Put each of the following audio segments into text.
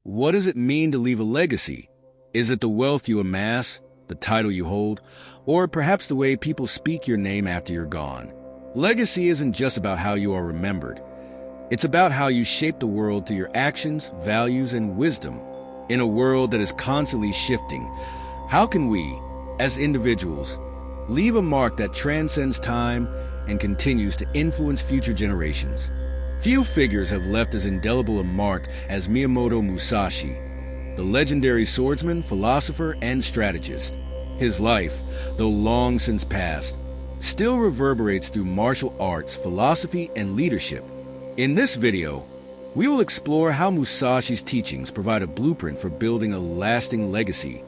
What does it mean to leave a legacy? Is it the wealth you amass, the title you hold, or perhaps the way people speak your name after you're gone? Legacy isn't just about how you are remembered. It's about how you shape the world through your actions, values, and wisdom. In a world that is constantly shifting, how can we, as individuals, leave a mark that transcends time and continues to influence future generations? Few figures have left as indelible a mark as Miyamoto Musashi, the legendary swordsman, philosopher, and strategist. His life, though long since past, still reverberates through martial arts, philosophy, and leadership. In this video, we will explore how Musashi's teachings provide a blueprint for building a lasting legacy,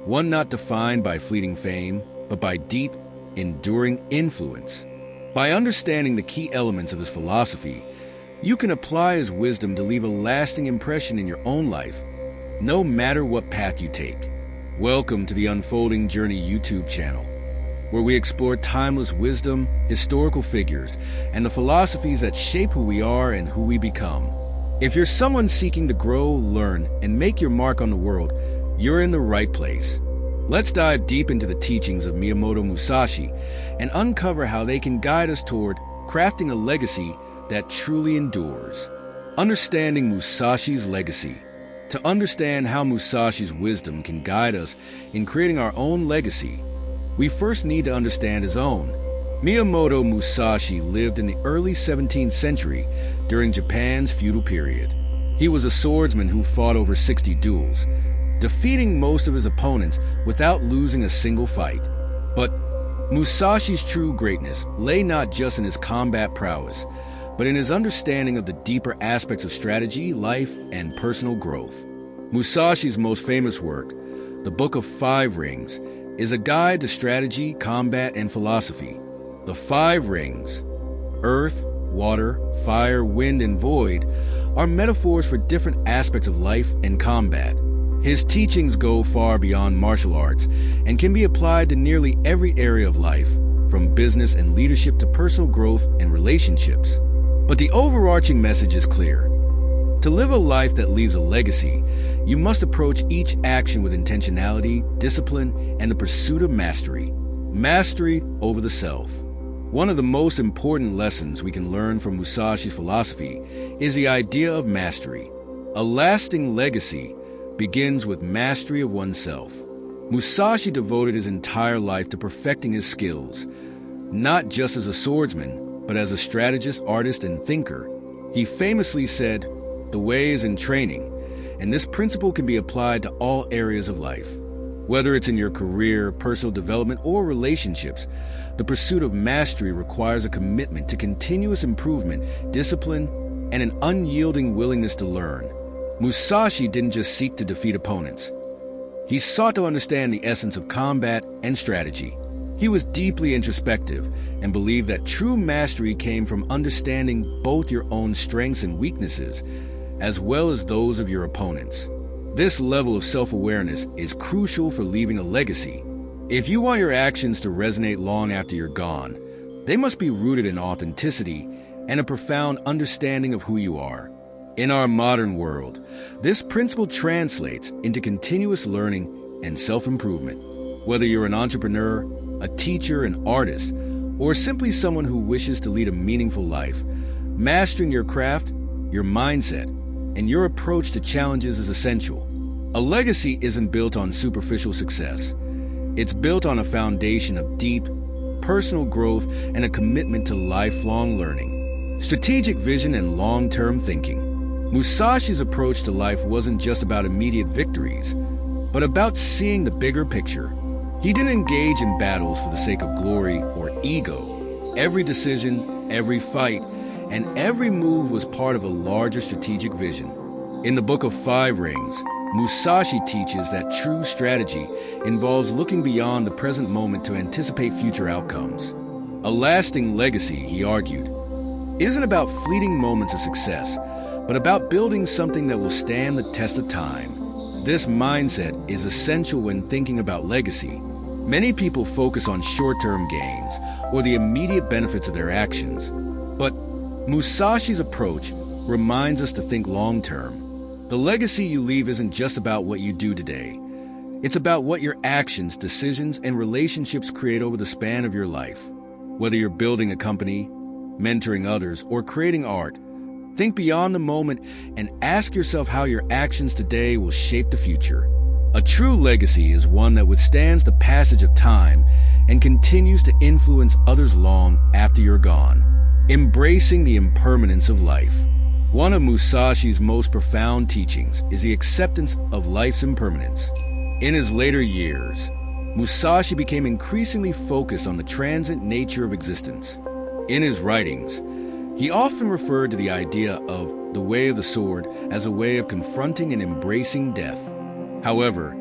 one not defined by fleeting fame, but by deep, enduring influence. By understanding the key elements of his philosophy, you can apply his wisdom to leave a lasting impression in your own life, no matter what path you take. Welcome to the Unfolding Journey YouTube channel, where we explore timeless wisdom, historical figures, and the philosophies that shape who we are and who we become. If you're someone seeking to grow, learn, and make your mark on the world, you're in the right place. Let's dive deep into the teachings of Miyamoto Musashi and uncover how they can guide us toward crafting a legacy that truly endures. Understanding Musashi's legacy. To understand how Musashi's wisdom can guide us in creating our own legacy, we first need to understand his own. Miyamoto Musashi lived in the early 17th century during Japan's feudal period. He was a swordsman who fought over 60 duels, defeating most of his opponents without losing a single fight. But Musashi's true greatness lay not just in his combat prowess, but in his understanding of the deeper aspects of strategy, life, and personal growth. Musashi's most famous work, the Book of Five Rings, is a guide to strategy, combat, and philosophy. The five rings, earth, water, fire, wind, and void, are metaphors for different aspects of life and combat. His teachings go far beyond martial arts and can be applied to nearly every area of life, from business and leadership to personal growth and relationships. But the overarching message is clear. To live a life that leaves a legacy, you must approach each action with intentionality, discipline, and the pursuit of mastery. Mastery over the self. One of the most important lessons we can learn from Musashi's philosophy is the idea of mastery. A lasting legacy begins with mastery of oneself. Musashi devoted his entire life to perfecting his skills, not just as a swordsman, but as a strategist, artist, and thinker. He famously said, "The way is in training," and this principle can be applied to all areas of life. Whether it's in your career, personal development, or relationships, the pursuit of mastery requires a commitment to continuous improvement, discipline, and an unyielding willingness to learn. Musashi didn't just seek to defeat opponents. He sought to understand the essence of combat and strategy. He was deeply introspective and believed that true mastery came from understanding both your own strengths and weaknesses, as well as those of your opponents. This level of self-awareness is crucial for leaving a legacy. If you want your actions to resonate long after you're gone, they must be rooted in authenticity and a profound understanding of who you are. In our modern world, this principle translates into continuous learning and self-improvement. Whether you're an entrepreneur, a teacher, an artist, or simply someone who wishes to lead a meaningful life, mastering your craft, your mindset, and your approach to challenges is essential. A legacy isn't built on superficial success. It's built on a foundation of deep, personal growth and a commitment to lifelong learning, strategic vision, and long-term thinking. Musashi's approach to life wasn't just about immediate victories, but about seeing the bigger picture. He didn't engage in battles for the sake of glory or ego. Every decision, every fight, and every move was part of a larger strategic vision. In the Book of Five Rings, Musashi teaches that true strategy involves looking beyond the present moment to anticipate future outcomes. A lasting legacy, he argued, isn't about fleeting moments of success, but about building something that will stand the test of time. This mindset is essential when thinking about legacy. Many people focus on short-term gains or the immediate benefits of their actions, but Musashi's approach reminds us to think long-term. The legacy you leave isn't just about what you do today. It's about what your actions, decisions, and relationships create over the span of your life. Whether you're building a company, mentoring others, or creating art, think beyond the moment and ask yourself how your actions today will shape the future. A true legacy is one that withstands the passage of time and continues to influence others long after you're gone. Embracing the impermanence of life. One of Musashi's most profound teachings is the acceptance of life's impermanence. In his later years, Musashi became increasingly focused on the transient nature of existence. In his writings, he often referred to the idea of the way of the sword as a way of confronting and embracing death. However,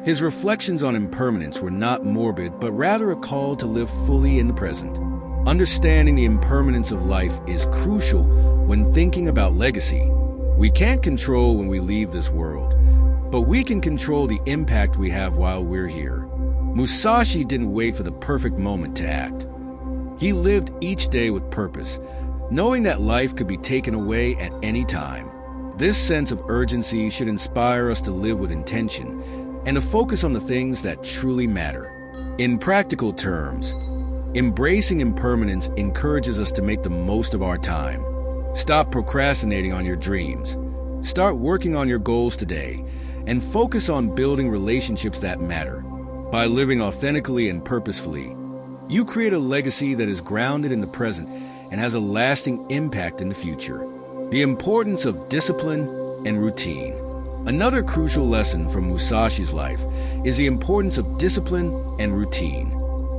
his reflections on impermanence were not morbid, but rather a call to live fully in the present. Understanding the impermanence of life is crucial when thinking about legacy. We can't control when we leave this world, but we can control the impact we have while we're here. Musashi didn't wait for the perfect moment to act. He lived each day with purpose, knowing that life could be taken away at any time. This sense of urgency should inspire us to live with intention and to focus on the things that truly matter. In practical terms, embracing impermanence encourages us to make the most of our time. Stop procrastinating on your dreams. Start working on your goals today and focus on building relationships that matter. By living authentically and purposefully, you create a legacy that is grounded in the present and has a lasting impact in the future. The importance of discipline and routine. Another crucial lesson from Musashi's life is the importance of discipline and routine.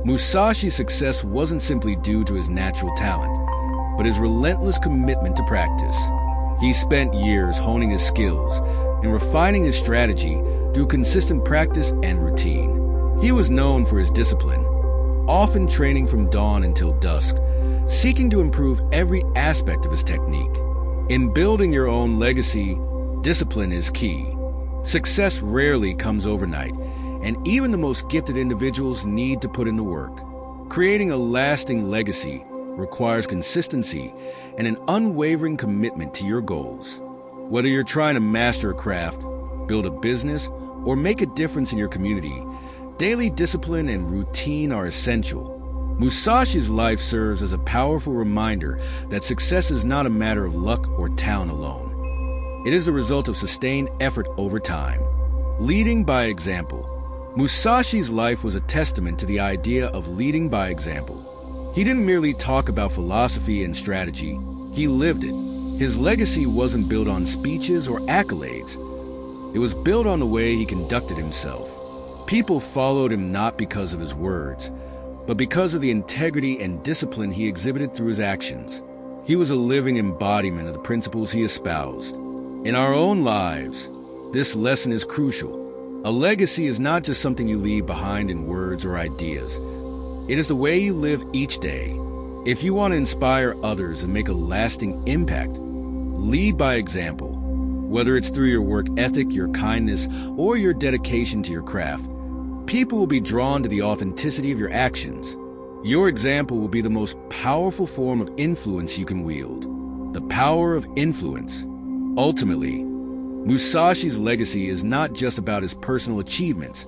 Musashi's success wasn't simply due to his natural talent, but his relentless commitment to practice. He spent years honing his skills and refining his strategy through consistent practice and routine. He was known for his discipline, often training from dawn until dusk, seeking to improve every aspect of his technique. In building your own legacy, discipline is key. Success rarely comes overnight, and even the most gifted individuals need to put in the work. Creating a lasting legacy requires consistency and an unwavering commitment to your goals. Whether you're trying to master a craft, build a business, or make a difference in your community, daily discipline and routine are essential. Musashi's life serves as a powerful reminder that success is not a matter of luck or talent alone. It is the result of sustained effort over time. Leading by example. Musashi's life was a testament to the idea of leading by example. He didn't merely talk about philosophy and strategy, he lived it. His legacy wasn't built on speeches or accolades. It was built on the way he conducted himself. People followed him not because of his words, but because of the integrity and discipline he exhibited through his actions. He was a living embodiment of the principles he espoused. In our own lives, this lesson is crucial. A legacy is not just something you leave behind in words or ideas. It is the way you live each day. If you want to inspire others and make a lasting impact, lead by example. Whether it's through your work ethic, your kindness, or your dedication to your craft, people will be drawn to the authenticity of your actions. Your example will be the most powerful form of influence you can wield. The power of influence. Ultimately, Musashi's legacy is not just about his personal achievements.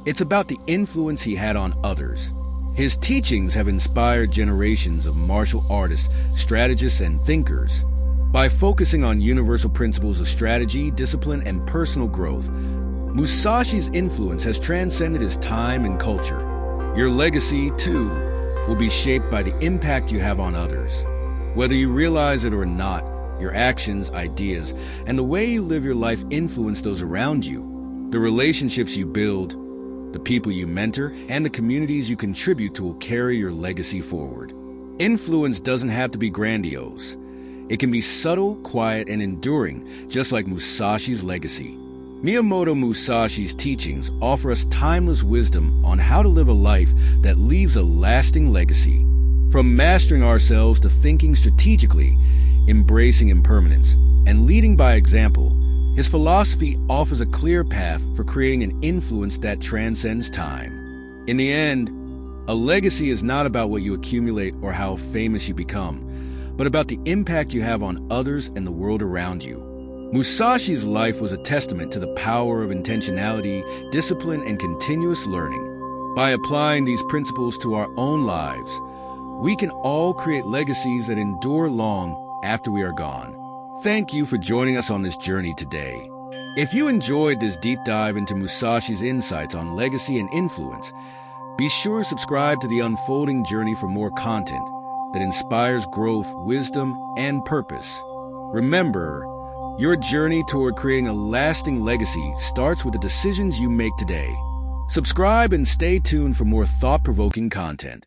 It's about the influence he had on others. His teachings have inspired generations of martial artists, strategists, and thinkers. By focusing on universal principles of strategy, discipline, and personal growth, Musashi's influence has transcended his time and culture. Your legacy, too, will be shaped by the impact you have on others. Whether you realize it or not, your actions, ideas, and the way you live your life influence those around you. The relationships you build, the people you mentor, and the communities you contribute to will carry your legacy forward. Influence doesn't have to be grandiose. It can be subtle, quiet, and enduring, just like Musashi's legacy. Miyamoto Musashi's teachings offer us timeless wisdom on how to live a life that leaves a lasting legacy. From mastering ourselves to thinking strategically, embracing impermanence, and leading by example, his philosophy offers a clear path for creating an influence that transcends time. In the end, a legacy is not about what you accumulate or how famous you become, but about the impact you have on others and the world around you. Musashi's life was a testament to the power of intentionality, discipline, and continuous learning. By applying these principles to our own lives, we can all create legacies that endure long after we are gone. Thank you for joining us on this journey today. If you enjoyed this deep dive into Musashi's insights on legacy and influence, be sure to subscribe to The Unfolding Journey for more content that inspires growth, wisdom, and purpose. Remember, your journey toward creating a lasting legacy starts with the decisions you make today. Subscribe and stay tuned for more thought-provoking content.